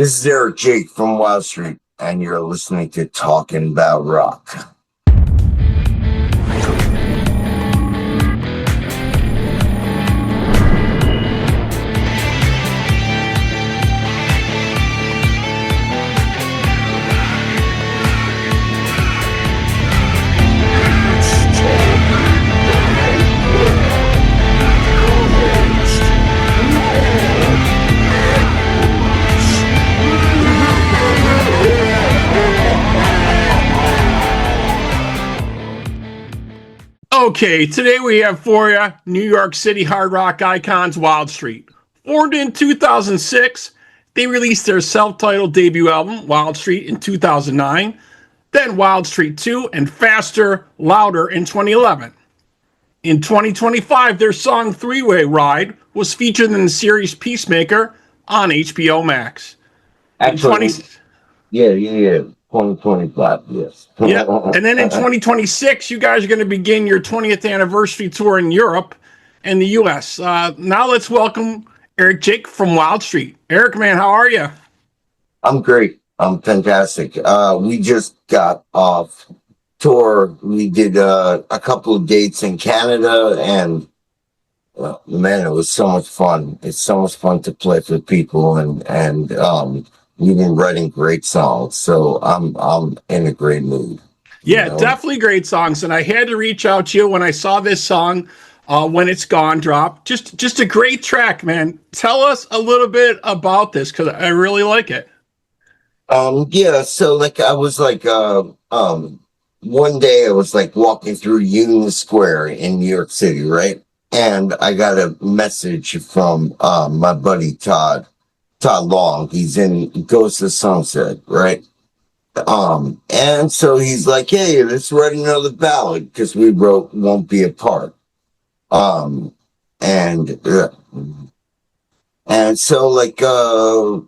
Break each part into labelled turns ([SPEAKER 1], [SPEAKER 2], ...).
[SPEAKER 1] This is Jayk from Wildstreet, and you're listening to Talking About Rock.
[SPEAKER 2] Okay, today we have for you New York City hard rock icons Wildstreet. Formed in 2006, they released their self-titled debut album, Wildstreet, in 2009, then Wildstreet 2 and Faster, Louder in 2011. In 2025, their song Three-Way Ride was featured in the series Peacemaker on HBO Max.
[SPEAKER 1] Actually, yeah. 2025, yes.
[SPEAKER 2] Yeah, and then in 2026, you guys are going to begin your 20th anniversary tour in Europe and the U.S. Now let's welcome Jayk from Wildstreet. Erik, man, how are you?
[SPEAKER 1] I'm great. I'm fantastic. We just got off tour. We did a couple of dates in Canada, and man, it was so much fun. It's so much fun to play for people, and we've been writing great songs, so I'm in a great mood.
[SPEAKER 2] Yeah, definitely great songs. And I had to reach out to you when I saw this song, When It's Gone drop. Just a great track, man. Tell us a little bit about this, because I really like it.
[SPEAKER 1] Yeah, so I was one day I was walking through Union Square in New York City, right? And I got a message from my buddy Todd Long. He's in Ghost of Sunset, right? And so he's like, hey, let's write another ballad, because we wrote Won't Be Apart. And so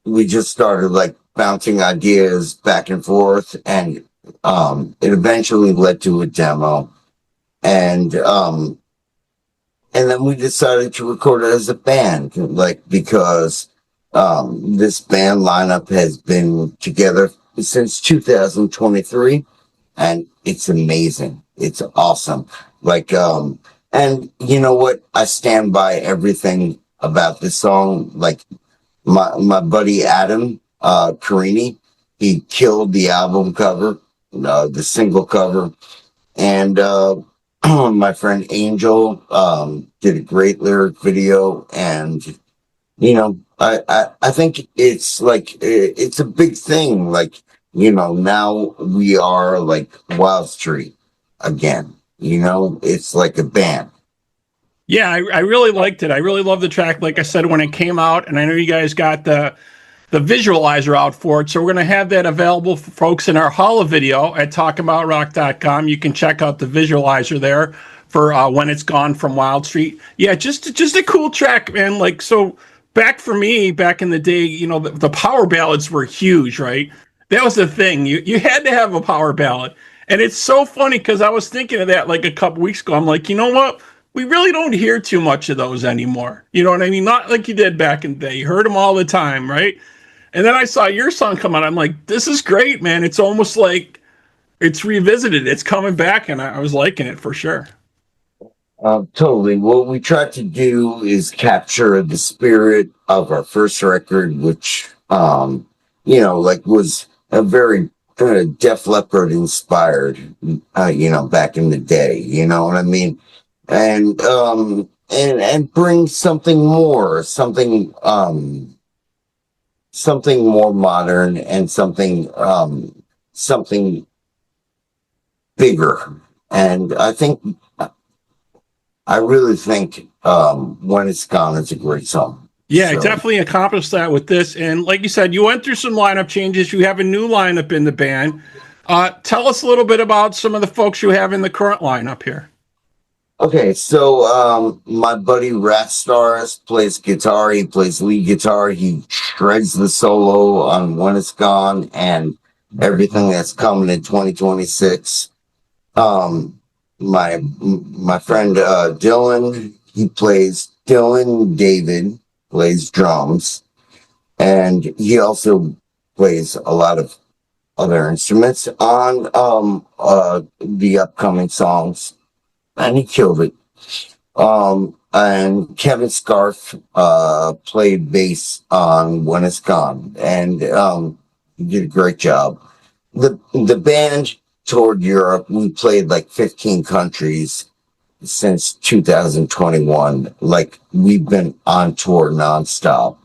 [SPEAKER 1] we just started bouncing ideas back and forth, and it eventually led to a demo. And then we decided to record it as a band, because this band lineup has been together since 2023, and it's amazing. It's awesome. And you know what? I stand by everything about this song. My buddy Adam Carini, he killed the album cover, the single cover, and my friend Angel did a great lyric video, and I think it's it's a big thing. Now we are Wildstreet again. It's like a band.
[SPEAKER 2] Yeah, I really liked it. I really love the track, like I said, when it came out, and I know you guys got the visualizer out for it. So we're going to have that available for folks in our Hall of Video at talkaboutrock.com. You can check out the visualizer there for When It's Gone from Wildstreet. Yeah, just a cool track, man. So back in the day, the power ballads were huge, right? That was the thing. You had to have a power ballad. And it's so funny because I was thinking of that a couple weeks ago. I'm like, you know what? We really don't hear too much of those anymore. You know what I mean? Not like you did back in the day. You heard them all the time, right? And then I saw your song come out. I'm like, this is great, man. It's almost like it's revisited. It's coming back, and I was liking it for sure.
[SPEAKER 1] Totally. What we tried to do is capture the spirit of our first record, which, was a very Def Leppard inspired, back in the day. You know what I mean? And bring something more, something more modern, and something bigger. And I really think When It's Gone is a great song.
[SPEAKER 2] Yeah, so. I definitely accomplished that with this. And like you said, you went through some lineup changes. You have a new lineup in the band. Tell us a little bit about some of the folks you have in the current lineup here.
[SPEAKER 1] Okay, so my buddy Stars plays guitar. He plays lead guitar. He shreds the solo on When It's Gone and everything that's coming in 2026. My friend Dylan, David plays drums. and he also plays a lot of other instruments on the upcoming songs, and he killed it. And Kevin Scarf played bass on When It's Gone, and he did a great job. The band toured Europe. We played like 15 countries since 2021. Like, we've been on tour nonstop.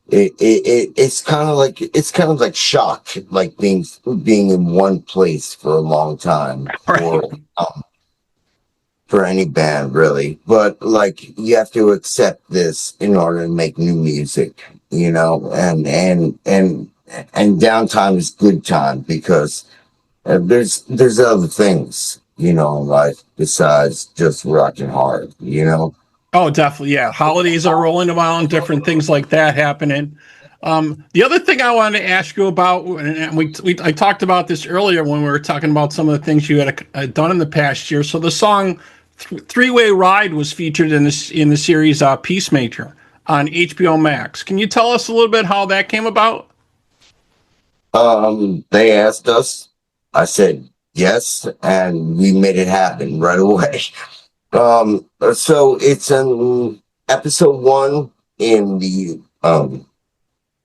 [SPEAKER 1] It's kind of like shock, like being in one place for a long time
[SPEAKER 2] Right.
[SPEAKER 1] for any band, really. But like, you have to accept this in order to make new music, you know. And downtime is good time, because there's other things, you know, in life besides just rocking hard, you know.
[SPEAKER 2] Oh, definitely. Yeah. Holidays are rolling around, different things like that happening. The other thing I wanted to ask you about, and I talked about this earlier when we were talking about some of the things you had done in the past year. So the song "Three-Way Ride" was featured in the series Peacemaker on HBO Max. Can you tell us a little bit how that came about?
[SPEAKER 1] They asked us. I said yes, and we made it happen right away. So it's an episode one in the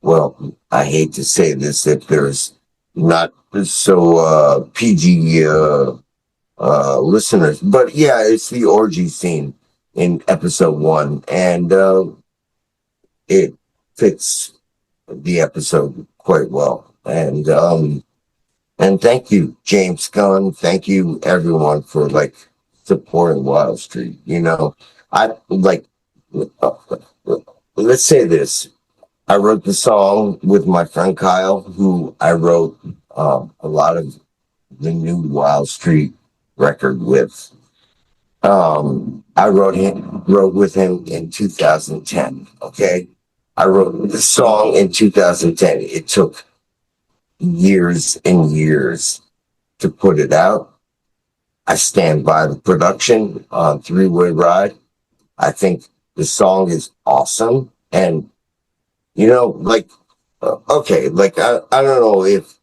[SPEAKER 1] well, I hate to say this if there's not so PG listeners, but yeah, it's the orgy scene in episode one, and it fits the episode quite well. And thank you, James Gunn. Thank you, everyone, for like supporting Wild Street. You know, I like. Uh, let's say this: I wrote the song with my friend Kyle, who I wrote a lot of the new Wild Street record with. I wrote with him in 2010. Okay, I wrote the song in 2010. It took years and years to put it out. I stand by the production on Three-Way Ride. I think the song is awesome. And, you know, like, okay, like, I don't know if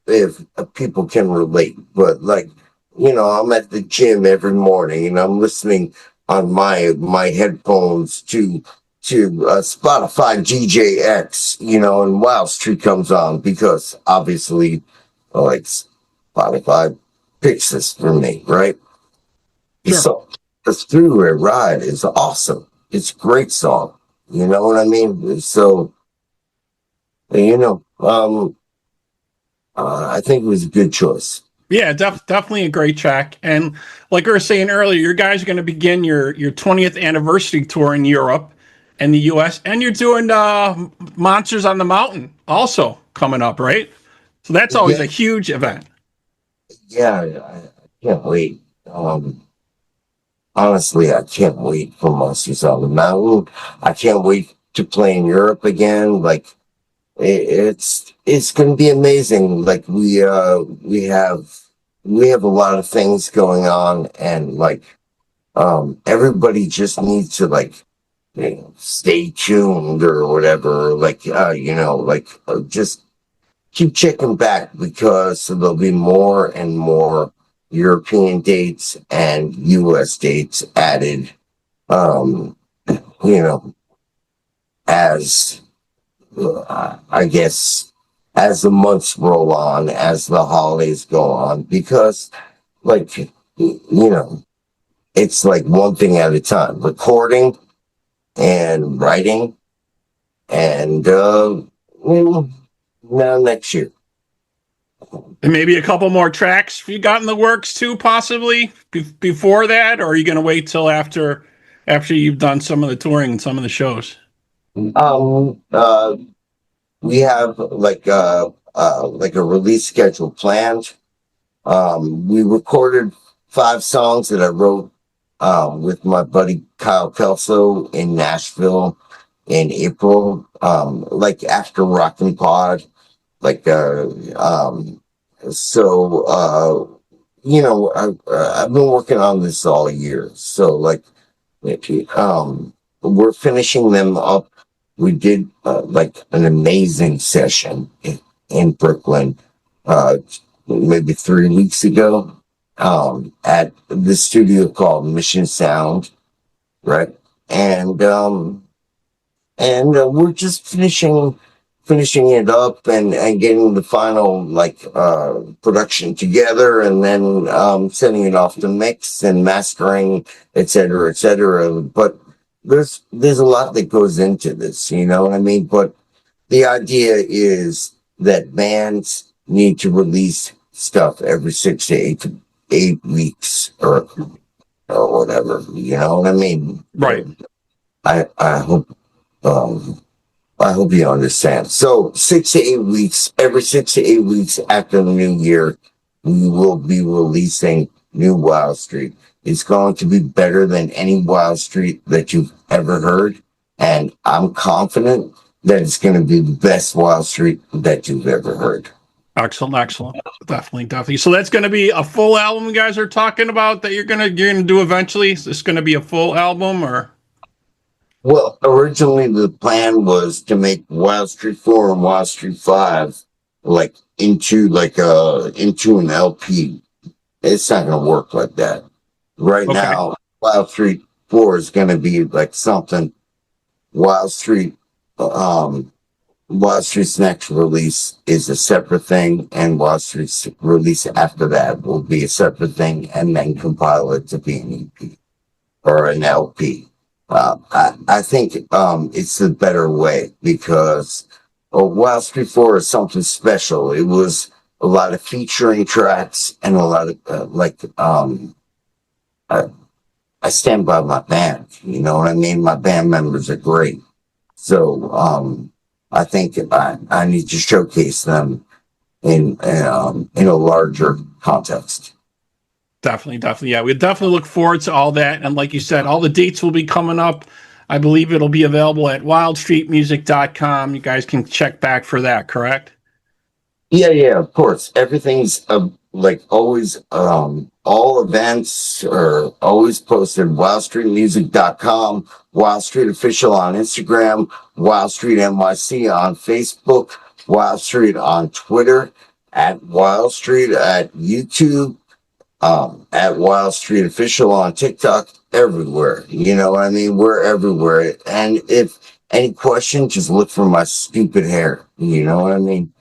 [SPEAKER 1] people can relate, but like, you know, I'm at the gym every morning and I'm listening on my headphones to Spotify DJX, you know, and Wild Street comes on, because obviously, like, Spotify picks this for me, right?
[SPEAKER 2] Sure.
[SPEAKER 1] So the Three-Way Ride is awesome. It's a great song. You know what I mean? So, you know, I think it was a good choice.
[SPEAKER 2] Yeah, definitely a great track. And like we were saying earlier, you guys are going to begin your 20th anniversary tour in Europe and the US, and you're doing Monsters on the Mountain also coming up, right? So that's always
[SPEAKER 1] Yeah,
[SPEAKER 2] a huge event.
[SPEAKER 1] yeah, I can't wait. Honestly, I can't wait for Monsters on the Mountain. I can't wait to play in Europe again. Like, it's going to be amazing. Like, we have a lot of things going on, and like, everybody just needs to, like, you know, stay tuned or whatever. Like, you know, like, just keep checking back, because there'll be more and more European dates and US dates added, um, you know, as I guess, as the months roll on, as the holidays go on, because, like, you know, it's like one thing at a time: recording and writing, and now next year.
[SPEAKER 2] And maybe a couple more tracks you got in the works too, possibly before that, or are you going to wait till after you've done some of the touring and some of the shows?
[SPEAKER 1] Um, uh, we have like a release schedule planned. We recorded 5 songs that I wrote with my buddy Kyle Kelso in Nashville in April, like after Rockin' Pod, like so you know, I've been working on this all year, so like, we're finishing them up we did like an amazing session in Brooklyn, maybe 3 weeks ago, at the studio called Mission Sound, right? And we're just finishing it up and getting the final like production together, and then sending it off to mix and mastering, et cetera, et cetera. But there's a lot that goes into this, you know what I mean? But the idea is that bands need to release stuff every 6 to 8 weeks or whatever, you know what I mean?
[SPEAKER 2] Right.
[SPEAKER 1] I hope you understand. So 6 to 8 weeks, every 6 to 8 weeks after the new year, we will be releasing new Wild Street. It's going to be better than any Wild Street that you've ever heard. And I'm confident that it's going to be the best Wild Street that you've ever heard.
[SPEAKER 2] Excellent, excellent. Definitely. So that's going to be a full album you guys are talking about that you're gonna do eventually. Is this going to be a full album or?
[SPEAKER 1] Well, originally the plan was to make Wild Street 4 and Wild Street 5 like into an LP. It's not going to work like that. Right now, Wild Street 4 is going to be like something. Wild Street's next release is a separate thing, and Wild Street's release after that will be a separate thing, and then compile it to be an EP or an LP. I think it's the better way, because Wild Street 4 is something special. It was a lot of featuring tracks and a lot of I stand by my band. You know what I mean? My band members are great. So I think I need to showcase them in a larger context.
[SPEAKER 2] Definitely. Yeah, we definitely look forward to all that. And like you said, all the dates will be coming up. I believe it'll be available at wildstreetmusic.com. You guys can check back for that, correct?
[SPEAKER 1] Yeah, of course. Everything's like always, all events are always posted. Wildstreetmusic.com, Wild Street Official on Instagram, Wild Street NYC on Facebook, Wild Street on Twitter, at Wild Street at YouTube, at Wild Street Official on TikTok, everywhere. You know what I mean? We're everywhere. And if any question, just look for my stupid hair. You know what I mean?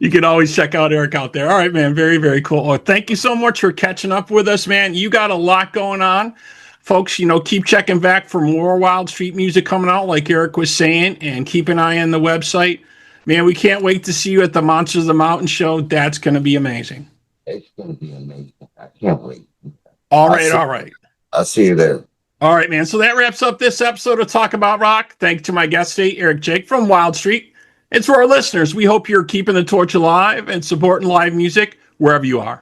[SPEAKER 2] You can always check out Erik out there. All right, man. Very, very cool. Well, thank you so much for catching up with us, man. You got a lot going on. Folks, keep checking back for more Wild Street music coming out, like Erik was saying, and keep an eye on the website. Man, we can't wait to see you at the Monsters of the Mountain show. That's going to be amazing.
[SPEAKER 1] It's going to be amazing. I can't wait.
[SPEAKER 2] All right.
[SPEAKER 1] I'll see you there.
[SPEAKER 2] All right, man. So that wraps up this episode of Talk About Rock. Thanks to my guest today, Erik Jayk from Wild Street. And for our listeners, we hope you're keeping the torch alive and supporting live music wherever you are.